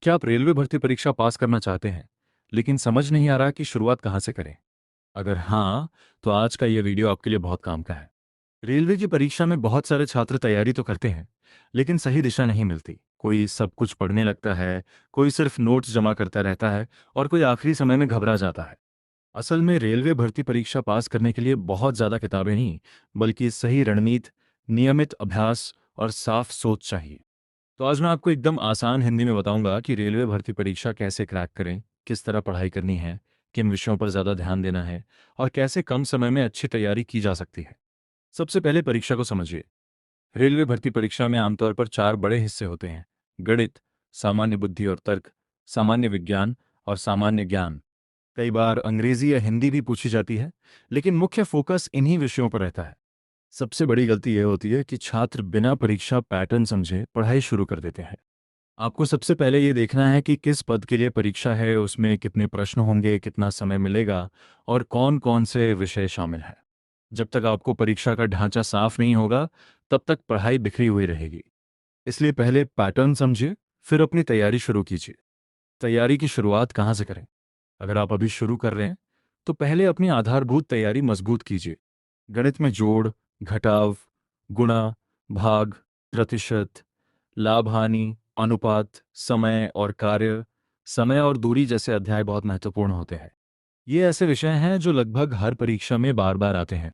क्या आप रेलवे भर्ती परीक्षा पास करना चाहते हैं लेकिन समझ नहीं आ रहा कि शुरुआत कहाँ से करें? अगर हाँ, तो आज का ये वीडियो आपके लिए बहुत काम का है। रेलवे की परीक्षा में बहुत सारे छात्र तैयारी तो करते हैं, लेकिन सही दिशा नहीं मिलती। कोई सब कुछ पढ़ने लगता है, कोई सिर्फ नोट्स जमा करता रहता है और कोई आखिरी समय में घबरा जाता है। असल में रेलवे भर्ती परीक्षा पास करने के लिए बहुत ज़्यादा किताबें नहीं, बल्कि सही रणनीति, नियमित अभ्यास और साफ सोच चाहिए। तो आज मैं आपको एकदम आसान हिंदी में बताऊंगा कि रेलवे भर्ती परीक्षा कैसे क्रैक करें, किस तरह पढ़ाई करनी है, किन विषयों पर ज़्यादा ध्यान देना है और कैसे कम समय में अच्छी तैयारी की जा सकती है। सबसे पहले परीक्षा को समझिए। रेलवे भर्ती परीक्षा में आमतौर पर चार बड़े हिस्से होते हैं: गणित, सामान्य बुद्धि और तर्क, सामान्य विज्ञान और सामान्य ज्ञान। कई बार अंग्रेजी या हिंदी भी पूछी जाती है, लेकिन मुख्य फोकस इन्हीं विषयों पर रहता है। सबसे बड़ी गलती यह होती है कि छात्र बिना परीक्षा पैटर्न समझे पढ़ाई शुरू कर देते हैं। आपको सबसे पहले ये देखना है कि किस पद के लिए परीक्षा है, उसमें कितने प्रश्न होंगे, कितना समय मिलेगा और कौन कौन से विषय शामिल हैं। जब तक आपको परीक्षा का ढांचा साफ नहीं होगा, तब तक पढ़ाई बिखरी हुई रहेगी। इसलिए पहले पैटर्न समझिए, फिर अपनी तैयारी शुरू कीजिए। तैयारी की शुरुआत कहाँ से करें? अगर आप अभी शुरू कर रहे हैं, तो पहले अपनी आधारभूत तैयारी मजबूत कीजिए। गणित में जोड़, घटाव, गुणा, भाग, प्रतिशत, लाभ हानि, अनुपात, समय और कार्य, समय और दूरी जैसे अध्याय बहुत महत्वपूर्ण होते हैं। ये ऐसे विषय हैं जो लगभग हर परीक्षा में बार बार आते हैं।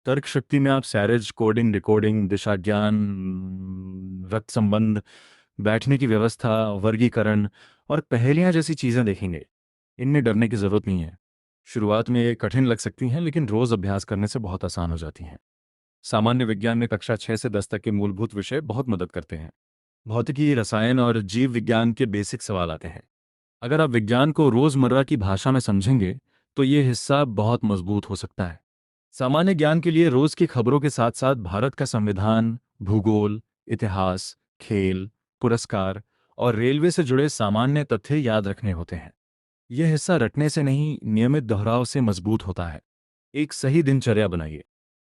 तर्क शक्ति में आप सैरेज, कोडिंग, डिकोडिंग, दिशा ज्ञान, रक्त संबंध, बैठने की व्यवस्था, वर्गीकरण और पहेलियां जैसी चीजें देखेंगे। इनमें डरने की जरूरत नहीं है। शुरुआत में ये कठिन लग सकती हैं, लेकिन रोज अभ्यास करने से बहुत आसान हो जाती हैं। सामान्य विज्ञान में कक्षा 6 से 10 तक के मूलभूत विषय बहुत मदद करते हैं। भौतिकी, रसायन और जीव विज्ञान के बेसिक सवाल आते हैं। अगर आप विज्ञान को रोजमर्रा की भाषा में समझेंगे, तो ये हिस्सा बहुत मजबूत हो सकता है। सामान्य ज्ञान के लिए रोज की खबरों के साथ साथ भारत का संविधान, भूगोल, इतिहास, खेल, पुरस्कार और रेलवे से जुड़े सामान्य तथ्य याद रखने होते हैं। यह हिस्सा रटने से नहीं, नियमित दोहराव से मजबूत होता है। एक सही दिनचर्या बनाइए।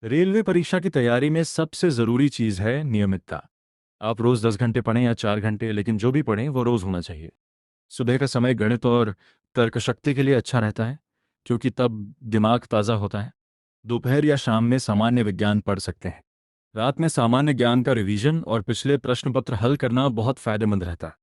रेलवे परीक्षा की तैयारी में सबसे जरूरी चीज है नियमितता। आप रोज 10 घंटे पढ़ें या 4 घंटे, लेकिन जो भी पढ़ें वो रोज होना चाहिए। सुबह का समय गणित और तर्क शक्ति के लिए अच्छा रहता है, क्योंकि तब दिमाग ताज़ा होता है। दोपहर या शाम में सामान्य विज्ञान पढ़ सकते हैं। रात में सामान्य ज्ञान का रिवीजन और पिछले प्रश्न पत्र हल करना बहुत फायदेमंद रहता है।